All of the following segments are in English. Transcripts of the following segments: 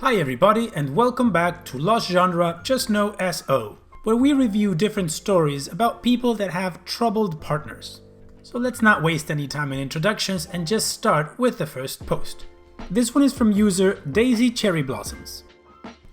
Hi everybody and welcome back to Lost Genre Just Know SO, where we review different stories about people that have troubled partners. So let's not waste any time in introductions and just start with the first post. This one is from user Daisy Cherry Blossoms.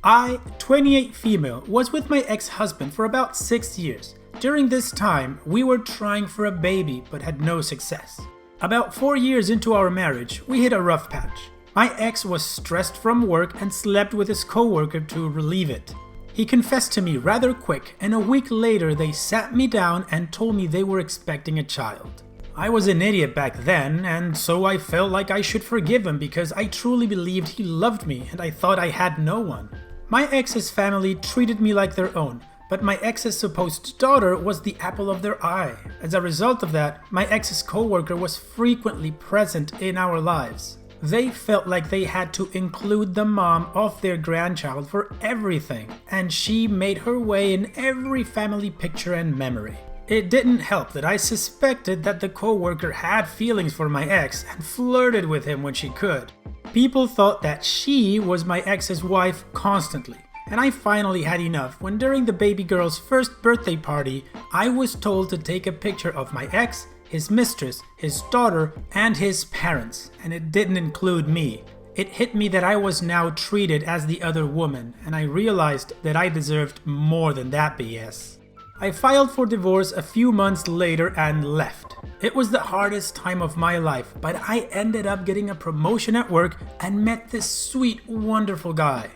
I, 28 female, was with my ex-husband for about 6 years. During this time, we were trying for a baby but had no success. About 4 years into our marriage, we hit a rough patch. My ex was stressed from work and slept with his co-worker to relieve it. He confessed to me rather quick, and a week later they sat me down and told me they were expecting a child. I was an idiot back then, and so I felt like I should forgive him because I truly believed he loved me and I thought I had no one. My ex's family treated me like their own, but my ex's supposed daughter was the apple of their eye. As a result of that, my ex's co-worker was frequently present in our lives. They felt like they had to include the mom of their grandchild for everything, and she made her way in every family picture and memory. It didn't help that I suspected that the co-worker had feelings for my ex and flirted with him when she could. People thought that she was my ex's wife constantly, and I finally had enough when during the baby girl's first birthday party, I was told to take a picture of my ex, his mistress, his daughter, and his parents, and it didn't include me. It hit me that I was now treated as the other woman, and I realized that I deserved more than that BS. I filed for divorce a few months later and left. It was the hardest time of my life, but I ended up getting a promotion at work and met this sweet, wonderful guy.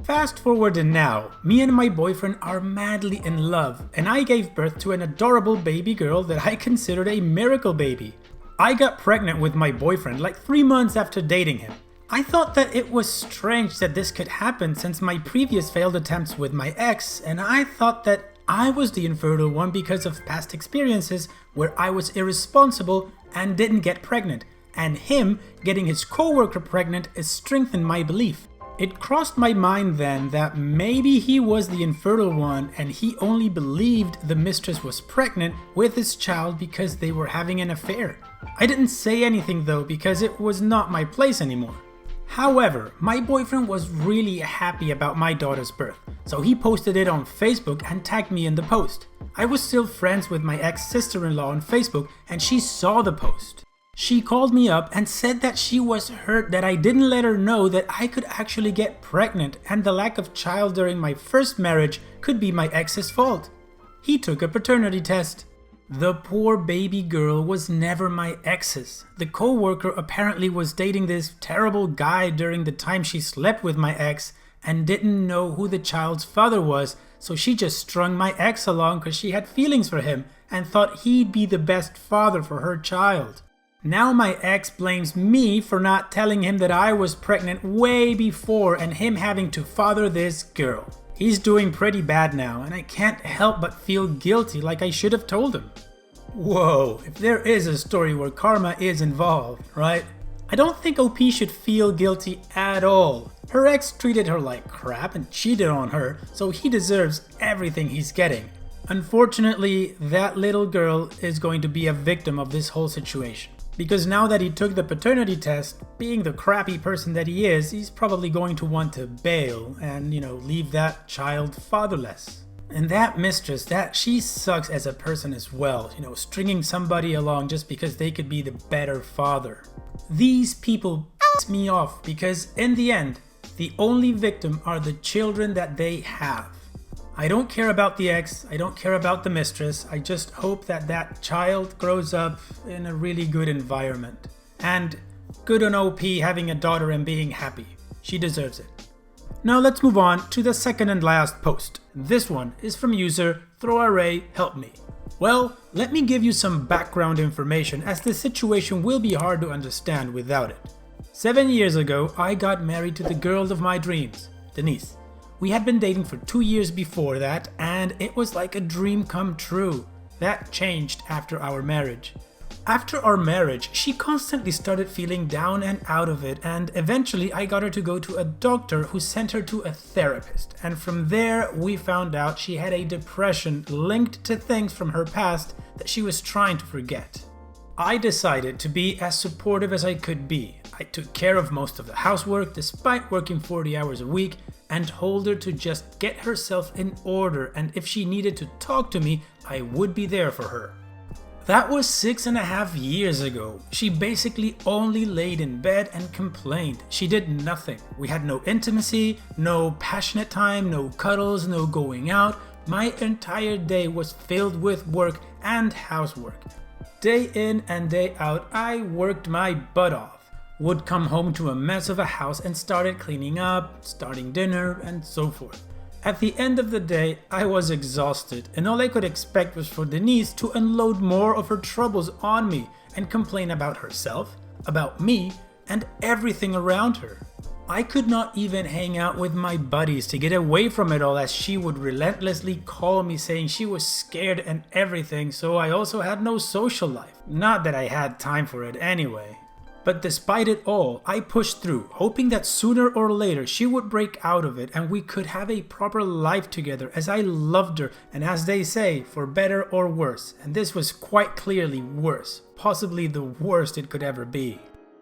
Fast forward to now, me and my boyfriend are madly in love, and I gave birth to an adorable baby girl that I considered a miracle baby. I got pregnant with my boyfriend like 3 months after dating him. I thought that it was strange that this could happen since my previous failed attempts with my ex, and I thought that I was the infertile one because of past experiences where I was irresponsible and didn't get pregnant, and him getting his co-worker pregnant has strengthened my belief. It crossed my mind then that maybe he was the infertile one and he only believed the mistress was pregnant with his child because they were having an affair. I didn't say anything though because it was not my place anymore. However, my boyfriend was really happy about my daughter's birth, so he posted it on Facebook and tagged me in the post. I was still friends with my ex-sister-in-law on Facebook and she saw the post. She called me up and said that she was hurt that I didn't let her know that I could actually get pregnant and the lack of child during my first marriage could be my ex's fault. He took a paternity test. The poor baby girl was never my ex's. The co-worker apparently was dating this terrible guy during the time she slept with my ex and didn't know who the child's father was, so she just strung my ex along because she had feelings for him and thought he'd be the best father for her child. Now my ex blames me for not telling him that I was pregnant way before and him having to father this girl. He's doing pretty bad now and I can't help but feel guilty like I should have told him. Whoa, if there is a story where karma is involved, right? I don't think OP should feel guilty at all. Her ex treated her like crap and cheated on her, so he deserves everything he's getting. Unfortunately, that little girl is going to be a victim of this whole situation. Because now that he took the paternity test, being the crappy person that he is, he's probably going to want to bail and, leave that child fatherless. And that mistress, she sucks as a person as well, stringing somebody along just because they could be the better father. These people piss me off because in the end, the only victim are the children that they have. I don't care about the ex, I don't care about the mistress, I just hope that that child grows up in a really good environment. And good on OP having a daughter and being happy. She deserves it. Now let's move on to the second and last post. This one is from user ThrowArray Help Me. Well, let me give you some background information as the situation will be hard to understand without it. 7 years ago, I got married to the girl of my dreams, Denise. We had been dating for 2 years before that, and it was like a dream come true. That changed after our marriage. After our marriage, she constantly started feeling down and out of it, and eventually I got her to go to a doctor who sent her to a therapist. And from there, we found out she had a depression linked to things from her past that she was trying to forget. I decided to be as supportive as I could be. I took care of most of the housework despite working 40 hours a week and told her to just get herself in order, and if she needed to talk to me, I would be there for her. That was 6.5 years ago. She basically only laid in bed and complained. She did nothing. We had no intimacy, no passionate time, no cuddles, no going out. My entire day was filled with work and housework. Day in and day out, I worked my butt off. Would come home to a mess of a house and started cleaning up, starting dinner, and so forth. At the end of the day, I was exhausted, and all I could expect was for Denise to unload more of her troubles on me and complain about herself, about me, and everything around her. I could not even hang out with my buddies to get away from it all, as she would relentlessly call me saying she was scared and everything, so I also had no social life. Not that I had time for it anyway. But despite it all, I pushed through, hoping that sooner or later she would break out of it and we could have a proper life together, as I loved her, and as they say, for better or worse. And this was quite clearly worse, possibly the worst it could ever be.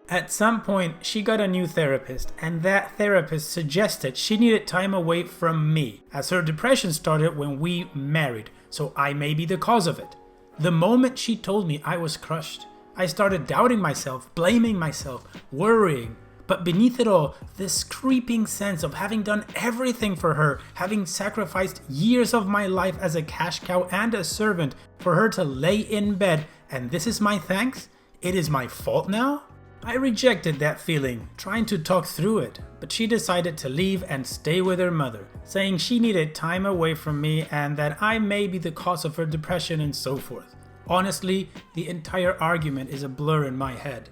At some point, she got a new therapist, and that therapist suggested she needed time away from me, as her depression started when we married, so I may be the cause of it. The moment she told me, I was crushed. I started doubting myself, blaming myself, worrying. But beneath it all, this creeping sense of having done everything for her, having sacrificed years of my life as a cash cow and a servant for her to lay in bed, and this is my thanks? It is my fault now? I rejected that feeling, trying to talk through it, but she decided to leave and stay with her mother, saying she needed time away from me and that I may be the cause of her depression and so forth. Honestly, the entire argument is a blur in my head.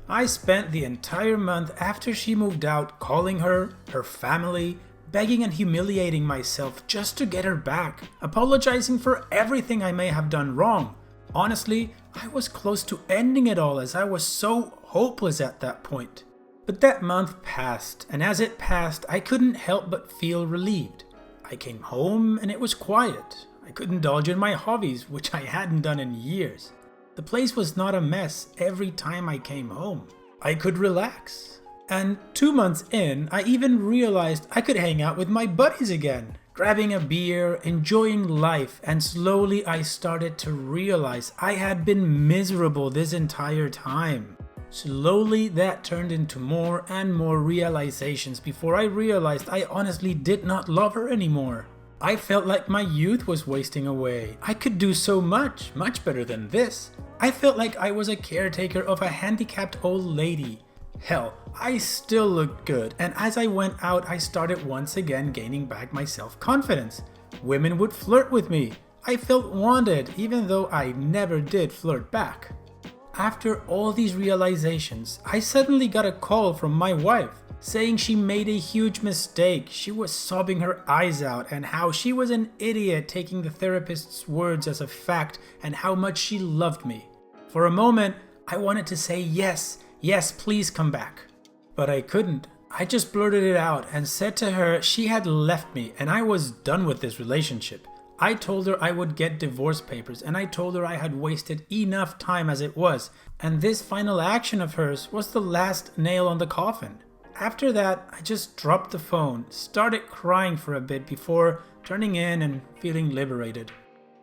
I spent the entire month after she moved out calling her, her family, begging and humiliating myself just to get her back, apologizing for everything I may have done wrong. Honestly, I was close to ending it all, as I was so hopeless at that point. But that month passed, and as it passed, I couldn't help but feel relieved. I came home and it was quiet. I could indulge in my hobbies, which I hadn't done in years. The place was not a mess every time I came home. I could relax. And 2 months in, I even realized I could hang out with my buddies again, grabbing a beer, enjoying life, and slowly I started to realize I had been miserable this entire time. Slowly that turned into more and more realizations before I realized I honestly did not love her anymore. I felt like my youth was wasting away. I could do so much better than this. I felt like I was a caretaker of a handicapped old lady. Hell, I still looked good, and as I went out, I started once again gaining back my self-confidence. Women would flirt with me. I felt wanted, even though I never did flirt back. After all these realizations, I suddenly got a call from my wife, saying she made a huge mistake. She was sobbing her eyes out, and how she was an idiot taking the therapist's words as a fact, and how much she loved me. For a moment, I wanted to say yes, please come back. But I couldn't. I just blurted it out and said to her she had left me and I was done with this relationship. I told her I would get divorce papers, and I told her I had wasted enough time as it was, and this final action of hers was the last nail on the coffin. After that, I just dropped the phone, started crying for a bit before turning in and feeling liberated.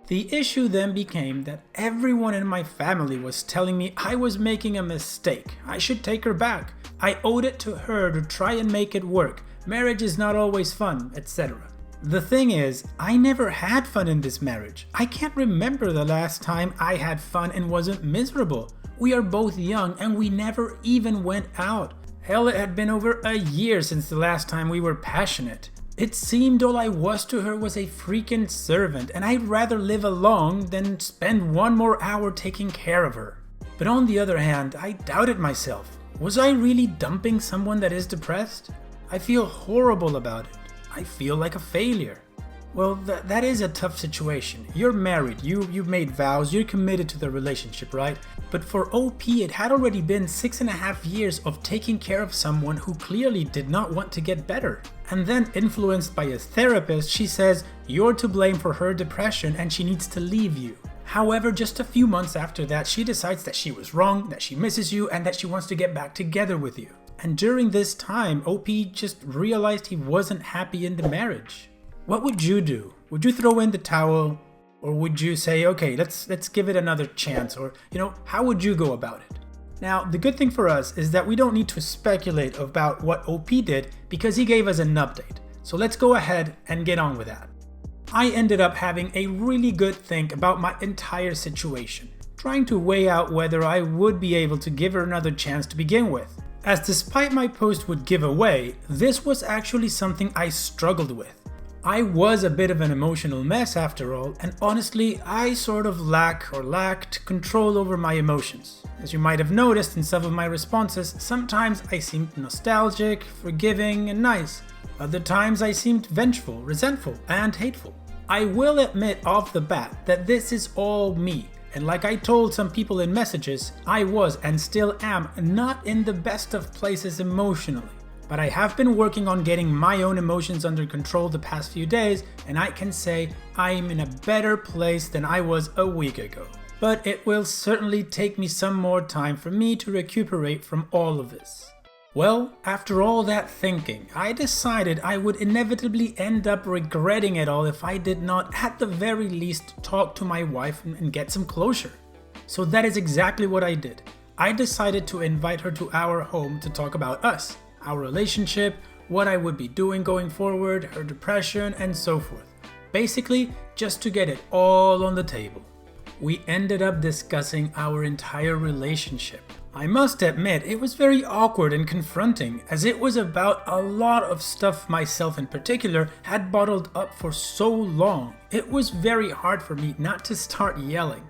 The issue then became that everyone in my family was telling me I was making a mistake. I should take her back. I owed it to her to try and make it work. Marriage is not always fun, etc. The thing is, I never had fun in this marriage. I can't remember the last time I had fun and wasn't miserable. We are both young and we never even went out. Hell, it had been over a year since the last time we were passionate. It seemed all I was to her was a freaking servant, and I'd rather live alone than spend one more hour taking care of her. But on the other hand, I doubted myself. Was I really dumping someone that is depressed? I feel horrible about it. I feel like a failure. Well, that is a tough situation. You're married, you've made vows, you're committed to the relationship, right? But for OP, it had already been 6.5 years of taking care of someone who clearly did not want to get better. And then, influenced by a therapist, she says you're to blame for her depression and she needs to leave you. However, just a few months after that, she decides that she was wrong, that she misses you, and that she wants to get back together with you. And during this time, OP just realized he wasn't happy in the marriage. What would you do? Would you throw in the towel? Or would you say, okay, let's give it another chance? Or, how would you go about it? Now, the good thing for us is that we don't need to speculate about what OP did because he gave us an update. So let's go ahead and get on with that. I ended up having a really good think about my entire situation, trying to weigh out whether I would be able to give her another chance to begin with. As despite my post would give away, this was actually something I struggled with. I was a bit of an emotional mess after all, and honestly, I sort of lacked control over my emotions. As you might have noticed in some of my responses, sometimes I seemed nostalgic, forgiving, and nice. Other times I seemed vengeful, resentful, and hateful. I will admit off the bat that this is all me, and like I told some people in messages, I was and still am not in the best of places emotionally. But I have been working on getting my own emotions under control the past few days, and I can say I am in a better place than I was a week ago. But it will certainly take me some more time for me to recuperate from all of this. Well, after all that thinking, I decided I would inevitably end up regretting it all if I did not, at the very least, talk to my wife and get some closure. So that is exactly what I did. I decided to invite her to our home to talk about us, our relationship, what I would be doing going forward, her depression, and so forth. Basically, just to get it all on the table. We ended up discussing our entire relationship. I must admit, it was very awkward and confronting, as it was about a lot of stuff myself in particular had bottled up for so long. It was very hard for me not to start yelling.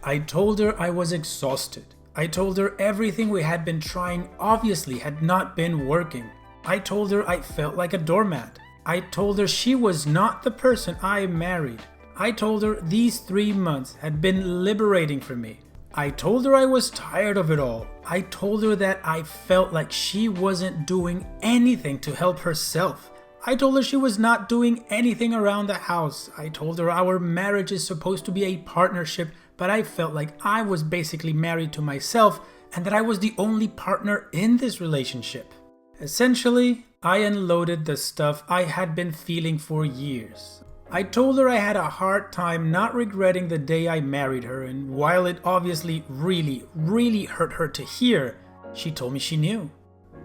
I told her I was exhausted. I told her everything we had been trying obviously had not been working. I told her I felt like a doormat. I told her she was not the person I married. I told her these 3 months had been liberating for me. I told her I was tired of it all. I told her that I felt like she wasn't doing anything to help herself. I told her she was not doing anything around the house. I told her our marriage is supposed to be a partnership, but I felt like I was basically married to myself and that I was the only partner in this relationship. Essentially, I unloaded the stuff I had been feeling for years. I told her I had a hard time not regretting the day I married her, and while it obviously really hurt her to hear, she told me she knew.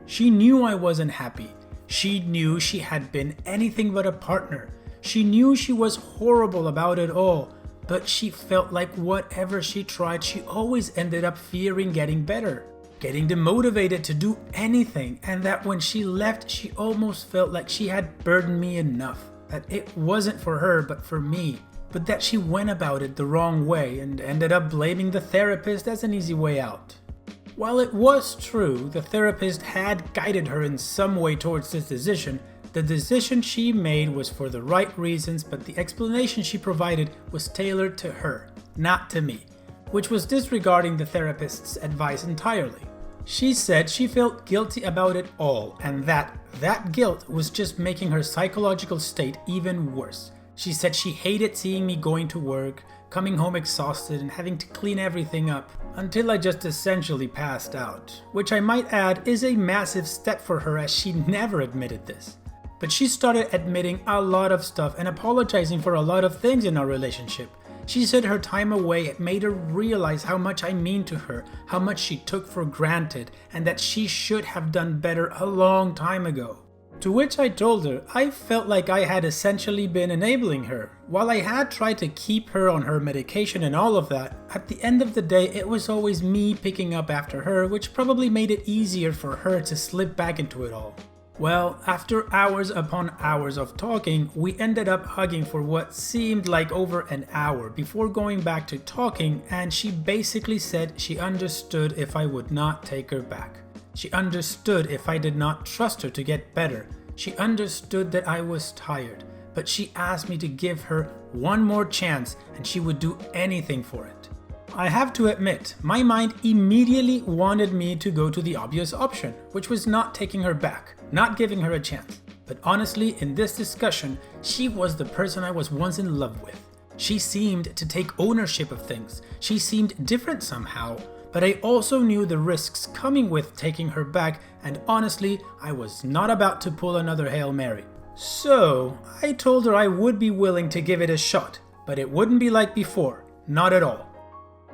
She knew I wasn't happy. She knew she had been anything but a partner. She knew she was horrible about it all, but she felt like whatever she tried, she always ended up fearing getting better, getting demotivated to do anything, and that when she left, she almost felt like she had burdened me enough. That it wasn't for her but for me, but that she went about it the wrong way and ended up blaming the therapist as an easy way out. While it was true the therapist had guided her in some way towards this decision, the decision she made was for the right reasons, but the explanation she provided was tailored to her, not to me, which was disregarding the therapist's advice entirely. She said she felt guilty about it all, and that guilt was just making her psychological state even worse. She said she hated seeing me going to work, coming home exhausted and having to clean everything up, until I just essentially passed out, which I might add is a massive step for her as she never admitted this. But she started admitting a lot of stuff and apologizing for a lot of things in our relationship. She said her time away had made her realize how much I mean to her, how much she took for granted, and that she should have done better a long time ago. To which I told her I felt like I had essentially been enabling her. While I had tried to keep her on her medication and all of that, at the end of the day it was always me picking up after her, which probably made it easier for her to slip back into it all. Well, after hours upon hours of talking, we ended up hugging for what seemed like over an hour before going back to talking, and she basically said she understood if I would not take her back. She understood if I did not trust her to get better. She understood that I was tired, but she asked me to give her one more chance and she would do anything for it. I have to admit, my mind immediately wanted me to go to the obvious option, which was not taking her back, not giving her a chance. But honestly, in this discussion, she was the person I was once in love with. She seemed to take ownership of things. She seemed different somehow, but I also knew the risks coming with taking her back, and honestly, I was not about to pull another Hail Mary. So I told her I would be willing to give it a shot, but it wouldn't be like before, not at all.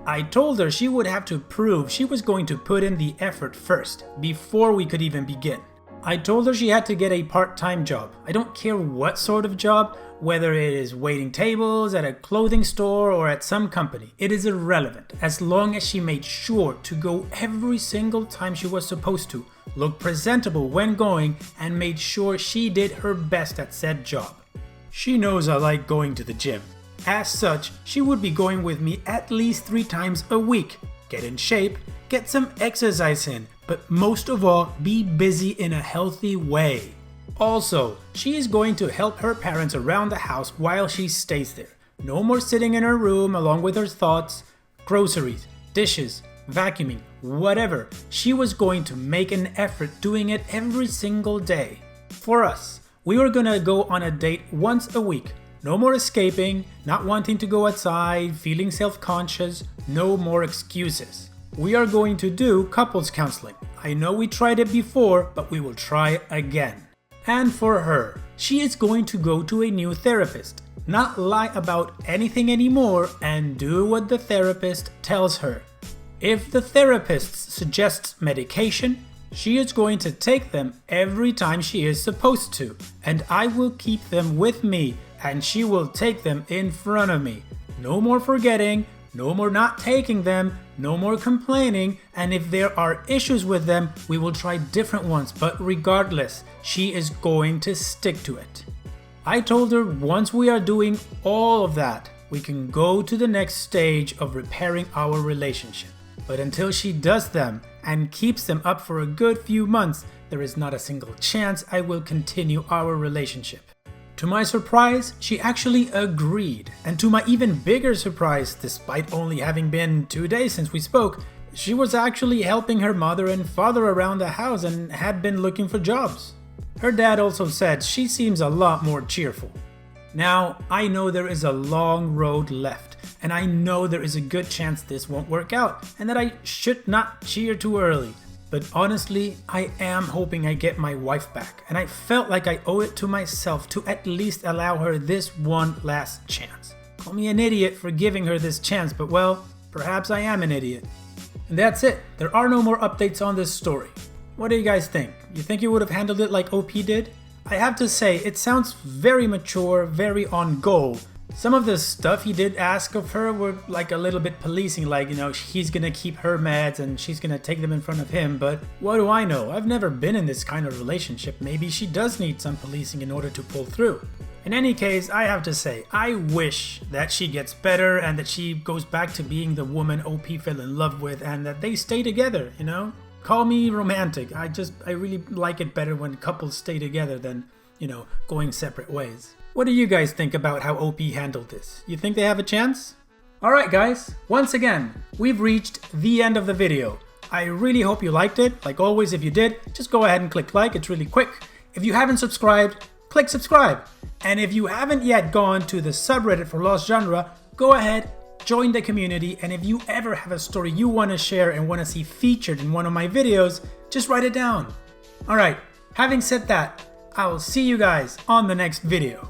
I told her she would have to prove she was going to put in the effort first, before we could even begin. I told her she had to get a part-time job. I don't care what sort of job, whether it is waiting tables at a clothing store or at some company. It is irrelevant, as long as she made sure to go every single time she was supposed to, look presentable when going, and made sure she did her best at said job. She knows I like going to the gym. As such, she would be going with me at least 3 times a week. Get in shape, get some exercise in, but most of all, be busy in a healthy way. Also, she is going to help her parents around the house while she stays there. No more sitting in her room along with her thoughts, groceries, dishes, vacuuming, whatever. She was going to make an effort doing it every single day. For us, we were gonna go on a date once a week. No more escaping, not wanting to go outside, feeling self-conscious, no more excuses. We are going to do couples counseling. I know we tried it before, but we will try again. And for her, she is going to go to a new therapist, not lie about anything anymore, and do what the therapist tells her. If the therapist suggests medication, she is going to take them every time she is supposed to, and I will keep them with me, and she will take them in front of me. No more forgetting, no more not taking them, no more complaining, and if there are issues with them, we will try different ones, but regardless, she is going to stick to it. I told her once we are doing all of that, we can go to the next stage of repairing our relationship. But until she does them and keeps them up for a good few months, there is not a single chance I will continue our relationship. To my surprise, she actually agreed, and to my even bigger surprise, despite only having been 2 days since we spoke, she was actually helping her mother and father around the house and had been looking for jobs. Her dad also said she seems a lot more cheerful. Now, I know there is a long road left, and I know there is a good chance this won't work out, and that I should not cheer too early. But honestly, I am hoping I get my wife back, and I felt like I owe it to myself to at least allow her this one last chance. Call me an idiot for giving her this chance, but well, perhaps I am an idiot. And that's it. There are no more updates on this story. What do you guys think? You think you would have handled it like OP did? I have to say, it sounds very mature, very on goal. Some of the stuff he did ask of her were like a little bit policing, like, he's gonna keep her meds and she's gonna take them in front of him, but what do I know? I've never been in this kind of relationship. Maybe she does need some policing in order to pull through. In any case, I have to say, I wish that she gets better and that she goes back to being the woman OP fell in love with and that they stay together, Call me romantic. I really like it better when couples stay together than, going separate ways. What do you guys think about how OP handled this? You think they have a chance? Alright guys, once again, we've reached the end of the video. I really hope you liked it. Like always, if you did, just go ahead and click like, it's really quick. If you haven't subscribed, click subscribe. And if you haven't yet gone to the subreddit for Lost Genre, go ahead, join the community, and if you ever have a story you want to share and want to see featured in one of my videos, just write it down. Alright, having said that, I will see you guys on the next video.